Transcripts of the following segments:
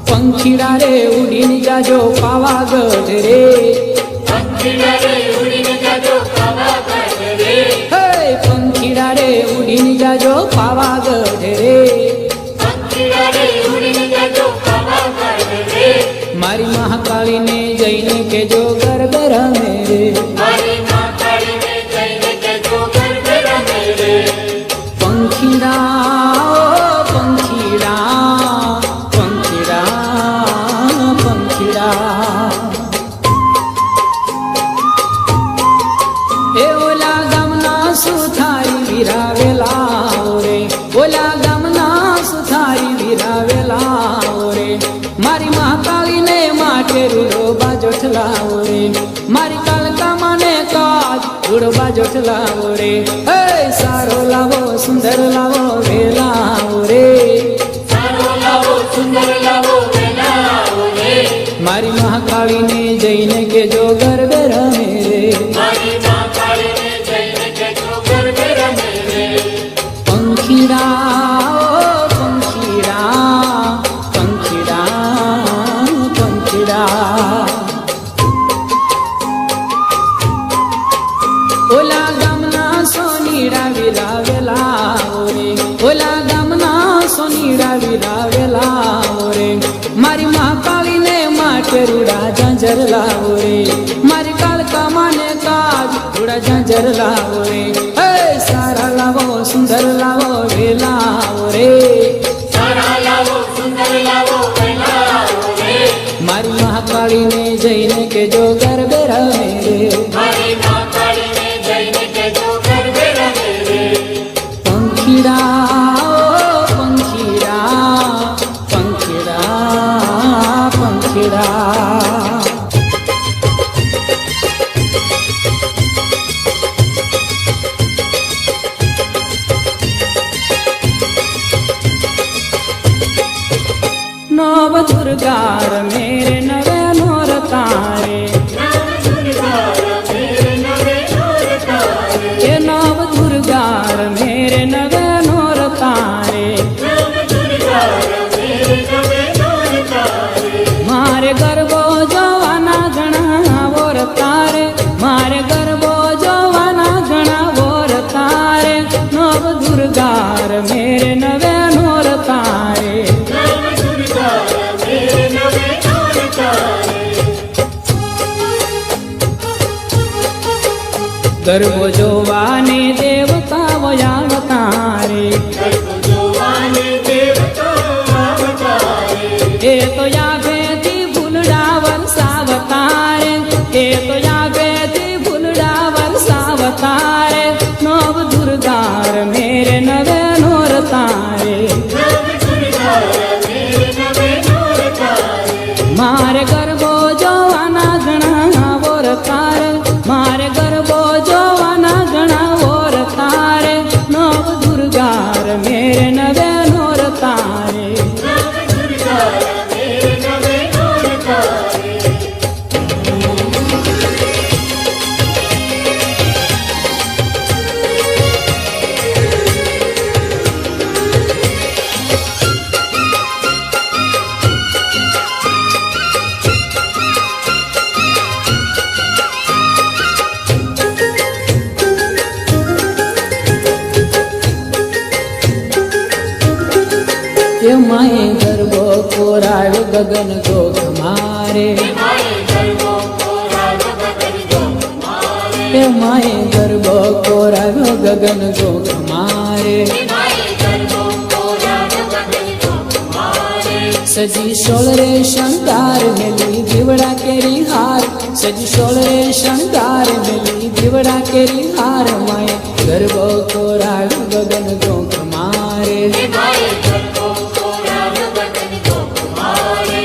पंखीड़ा रे उड़ीने जाजो पावागढ़ रे, पंखीड़ा रे उड़ीने जाजो पावागढ़ रे, हे पंखीड़ा रे उड़ीने जाजो पावागढ़ रे, पंखीड़ा रे उड़ीने जाजो पावागढ़ रे। मारी महाकाली ने जईने के जो गरबे रमे रे, मारी महाकाली ने जईने के जो गरबे रमे रे। पंखीड़ा ओ पंखीड़ा पंखीड़ा पंखीड़ा, ए ओला गामना सुथारी वीरावेला रे, ओला गामना सुथारी वीरावेला रे, मारी महाकाली ने माटे रूड़ो बाजोठला रे, मारी कालका माने काज रूड़ो बाजोठला रे, ए सारो लावो सुंदर लावो वेला रे, सारो लावो सुंदर लावो वेला रे, मारी महाकाली ने जईने के जो गरबे रमे रे, मारी महाकाली ने जईने के जो गरबे रमे रे। पंखीड़ा ओ पंखीड़ा पंखीड़ा पंखीड़ा, ओला गामना सोनीड़ा वीरावेला रे, ओला गामना सोनीड़ा वीरावेला रे, मारी महाकाली ने माटे रूड़ा झांझर लावो रे, मारी कालका माने काज रूड़ा झांझर लावो रे, ए सारा लावो सुंदर लावो वेला रे, सारा लावो सुंदर लावो वेला रे, मारी महाकाली ने जईने के जो गरबे रमे रे, मारी महाकाली ने जईने के जो गरबे रमे रे। पंखीड़ा ओ पंखीड़ा पंखीड़ा पंखीड़ा, नव दुर्गार मेरे नवे नोर तारे, नव दुर्गार मेरे नवे नूर तारे, ये नव दुर्गार मेरे नवे नोर तारे, नव दुर्गार मेरे नवे नूर तारे, मारे गर्भो जवाना घना वोर तारे, मारे गर्भो जवाना घना वोर तारे, नव दुर्गार मेरे नवे नोर तारे, नव दुर्गार मेरे नवे नूर तारे, गर्भो जोवाने देवता वयावतारे, गर्भ जोवाने देवता अवतारे, ए तो यावे थी फुलड़ा वरसावतारे, ए तो यावे थी फुलड़ा वरसावतारे, नव दुर्गार मेरे नवे नोर तारे, नव दुर्गार मेरे नवे नूर तारे, मारे गर्भो जवाना घना वोर तारे, मारे गर्भो जवाना घना वोर तारे, नव दुर्गार मेरे नवे नोर तारे, नव दुर्गार मेरे नवे नूर तारे। ये माए गर्भो कोरायो गगन गोख मारे, माए गर्भो कोरायो गगन गोख मारे, ये माए गर्भो कोरायो गगन गोख मारे, माए गर्भो कोरायो गगन गोख मारे, सजी शोलरे शंकार मिली दिवड़ा केरी हार, सजी शोलरे शंकार मिली दिवड़ा केरी हार, माए गर्भो कोरायो गगन गोख मारे, माए गर्भो कोरायो गगन गोख मारे,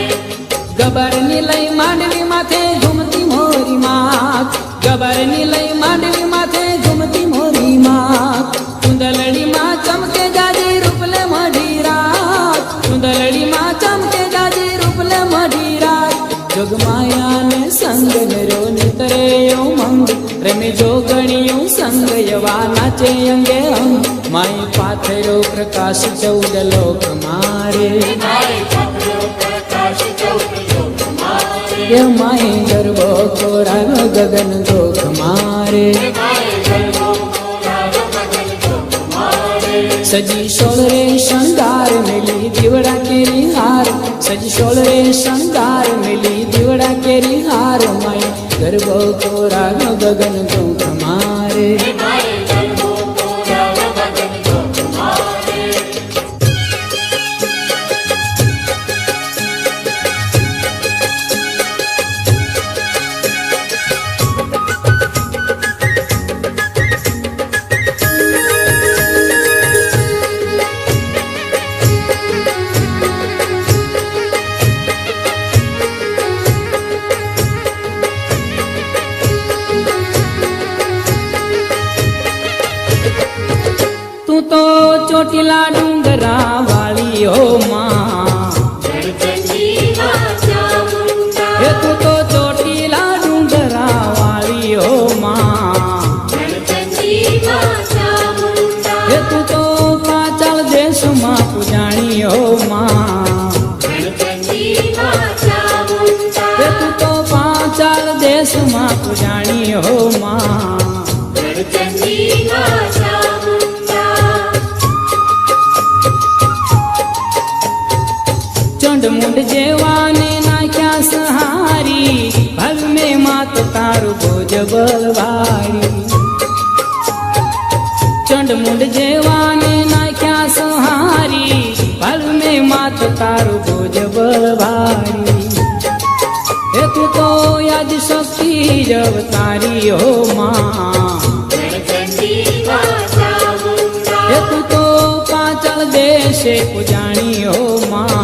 गबर नीलई मांडवी माथे घूमती मोरी मात, गबर नीलई मांडवी माथे घूमती मोरी मात, कुंदलड़ी माँ चमके जाजी रूपले मढ़ी रात, कुंदलड़ी माँ चमके जाजी रूपले मढ़ी रात, जोग माया ने संग नरो नितरे यो मंग, रमे जोगणियों संग यवा नाचे अंगे अंग, माई पाथरो प्रकाश चौद लोक मारे, माए એ માએ ગરબો કોરાનો ગગન જોખ મારે માએ ગરબો કોરાનો ગગન જોખ મારે સજી સોળ રે શણગાર મેલી દીવડા કેરી હાર સજી સોળ રે શણગાર મેલી દીવડા કેરી હાર માય ગરબો કોરાનો ગગન જોખ મારે માએ ગરબો કોરાનો ગગન જોખ મારે તું તો ચોટીલા ડુંગરા વાળી હો માં ગણચંડી માં ચામુંડા હે તું તો ચોટીલા ડુંગરા વાળી હો માં ગણચંડી માં ચામુંડા હે તું તો પાચાળ દેશમાં પૂજાણી હો માં ગણચંડી માં ચામુંડા હે તું તો પાચાળ દેશમાં પૂજાણી હો માં ગણચંડી માં ચામુંડા ચંડમુંડ જેવાને નાખ્યા સહારી ભલ મેં માત તારું ભોજ બલવારી ચંડમુંડ જેવાને નાખ્યા સહારી ભલ મેં માત તારું ભોજ બલવારી હે તું તો યાદ શક્તિ જબ તારી હો માં ગણચંડી માં ચામુંડા હે તું તો પાચળ દેશે પૂજાણી હો માં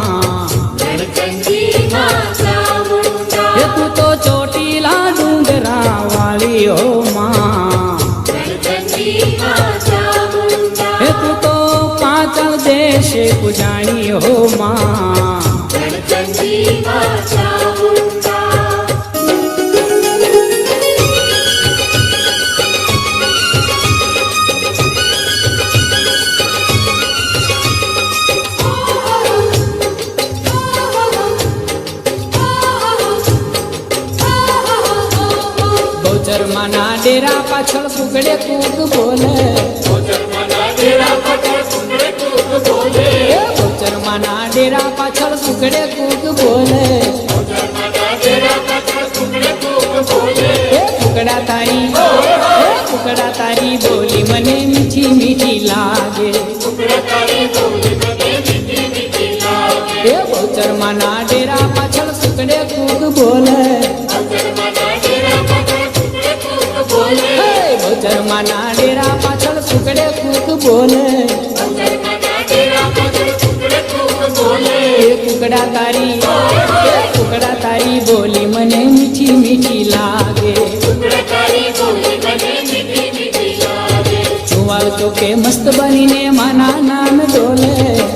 ગણચંડી માં ચામુંડા હે તું તો ચોટીલા ડુંગરા વાળી હો માં ગણચંડી માં ચામુંડા હે તું તો પાચળ દેશે પૂજાણી હો માં ગણચંડી માં ચામુંડા બહુચરમાના ડેરા પાછળ ફૂગડે કૂક બોલે ઓચરમાના ડેરા પાછળ સુંદરે કૂક બોલે હે બહુચરમાના ડેરા પાછળ ફૂગડે કૂક બોલે ઓચરમાના ડેરા પાછળ સુંદરે કૂક બોલે હે ફૂગડા તારી બોલી મને મીઠી મીઠી લાગે ટુકડા તારી બોલી મને મીઠી મીઠી લાગે હે બહુચરમાના ડેરા પાછળ ફૂગડે કૂક બોલે ઓચરમાના ડેરા પાછળ સુંદરે કૂક બોલે હે બહુચરમાના ડેરા પાછળ ફૂગડે કૂક બોલે ઓચરમાના ડેરા પાછળ સુંદરે કૂક બોલે હે ફૂગડા તારી બોલી મને મીઠી મીઠી લાગે ટુકડા તારી બોલી મને મીઠી મીઠી લાગે ચુવાલ તો કે મસ્ત બનીને માના નામ ડોલે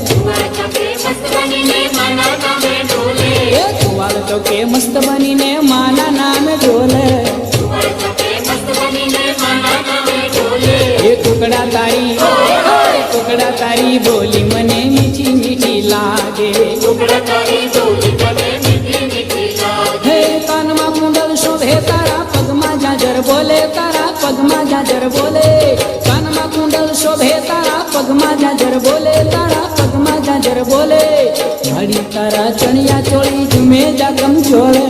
તુમાર ચકે મસ્ત બનીને માના નામે ડોલે એ ચુવાલ તો કે મસ્ત બનીને માના નામ ડોલે તુમાર ચકે મસ્ત બનીને માના નામે ડોલે એ કુકડા તારી બોલી મને મીઠી મીઠી લાગે ટુકડા તારી બોલી મને મીઠી મીઠી લાગે હે કાનમાં કુંડલ શોભે તારા પગમાં જાજર બોલે તારા પગમાં જાજર બોલે કાનમાં કુંડલ શોભે તારા પગમાં જાજર બોલે તારા પગમાં જાજર બોલે મારી તારા ચણિયા ચોળી ઝુમે જાગમ ચોળે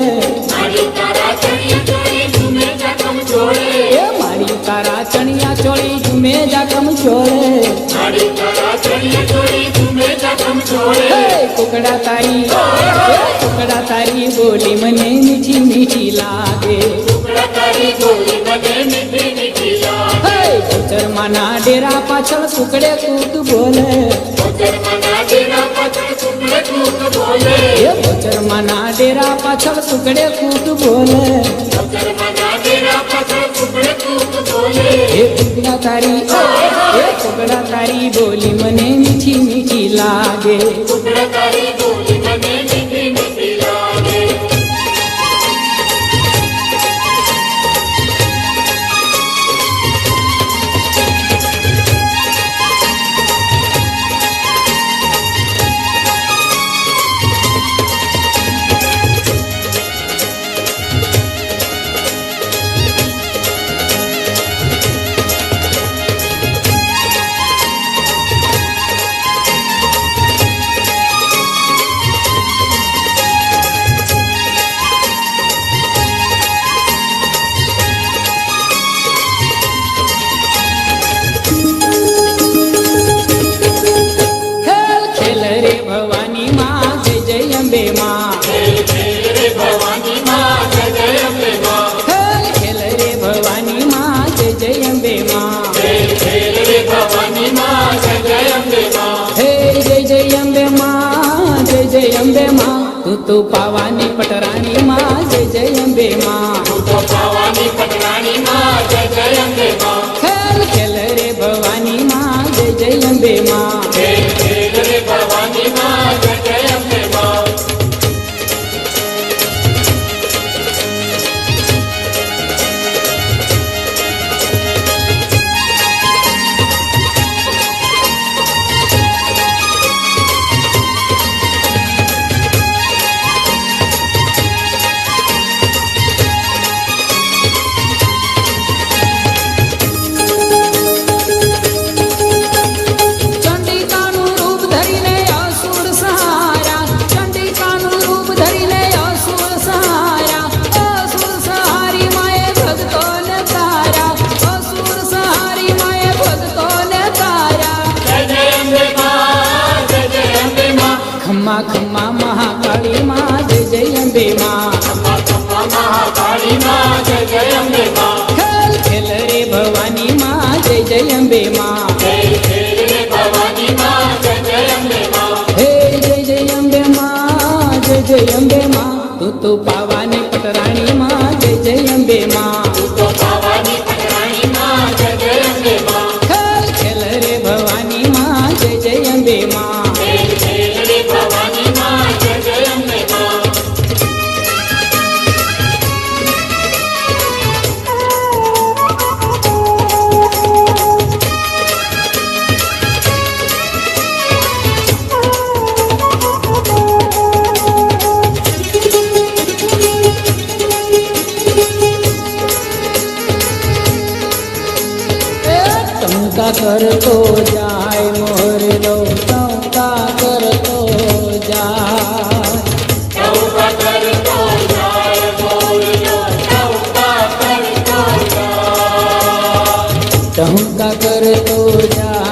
મારી તારા ચણિયા ચોળી ઝૂમે જાગમ ચોળે એ મારી તારા ચણિયા ચોળી ઝુમે જાગમ ચોળે મારી તારા ચણિયા ચોળી ઝૂમે જાગમ ચોળે હે કુકડા તારી બોલી મને મીઠી મીઠી લાગે ટુકડા તારી બોલી મને મીઠી મીઠી લાગે હે બહુચરમાના ડેરા પાછળ કુકડે કૂક બોલે ઓચરમાના ડેરા પાછળ સુંદરે કૂક બોલે એ બહુચરમાના ડેરા પાછળ કુકડે કૂક બોલે ઓચરમાના ડેરા પાછળ સુંદરે કૂક બોલે એ કુકડા તારી બોલી મને મીઠી મીઠી લાગે ટુકડા તારી બોલી મને મીઠી મીઠી લાગે અંબે માં ખેલ ખેલ રે ભવાની માં જય જય અંબે માં ખેલ ખેલ રે ભવાની માં જય જય અંબે માં ખેલ ખેલ રે ભવાની માં જય જય અંબે માં હે જય જય અંબે માં જય જય અંબે માં તું પાવાની પટરાણી માં જય જય અંબે માં તું તો પાવાની પટરાણી માં જય જય અંબે માં ખેલ ખેલ રે ભવાની માં જય જય અંબે માં ખેલ ખેલ રે ભવાની માં જય જય અંબે માં ચંડિકાનું રૂપ ધરીને અસુર સહાર્યા ચંડિકાનું રૂપ ધરીને અસુર સહાર્યા અસુર સહારી માએ ભક્તોને તાર્યા અસુર સહારી માએ ભક્તોને તાર્યા જય જય અંબે માં જય જય અંબે માં ખમ્મા ખમ્મા મહાકાળી માં જય જય અંબે માં ખમ્મા ખમ્મા મહાકાળી માં જય જય અંબે માં ખેલ ખેલ રે ભવાની માં જય જય અંબે માં ખેલ ખેલ રે ભવાની માં જય જય અંબે માં હે જય જય અંબે માં જય જય અંબે માં તું પાવાની પટરાણી માં જય જય અંબે માં તું તો પાવાની પટરાણી માં જય જય અંબે માં ખેલ ખેલ રે ભવાની માં જય જય અંબે માં ખેલ ખેલ રે ભવાની માં જય જય અંબે માં ટમકા કરતો જાય મોરલો ટમકા કરતો જાય ચૌકા કરતો જાય બોલનો ચૌકા કરતો જાય ટમકા કરતો જાય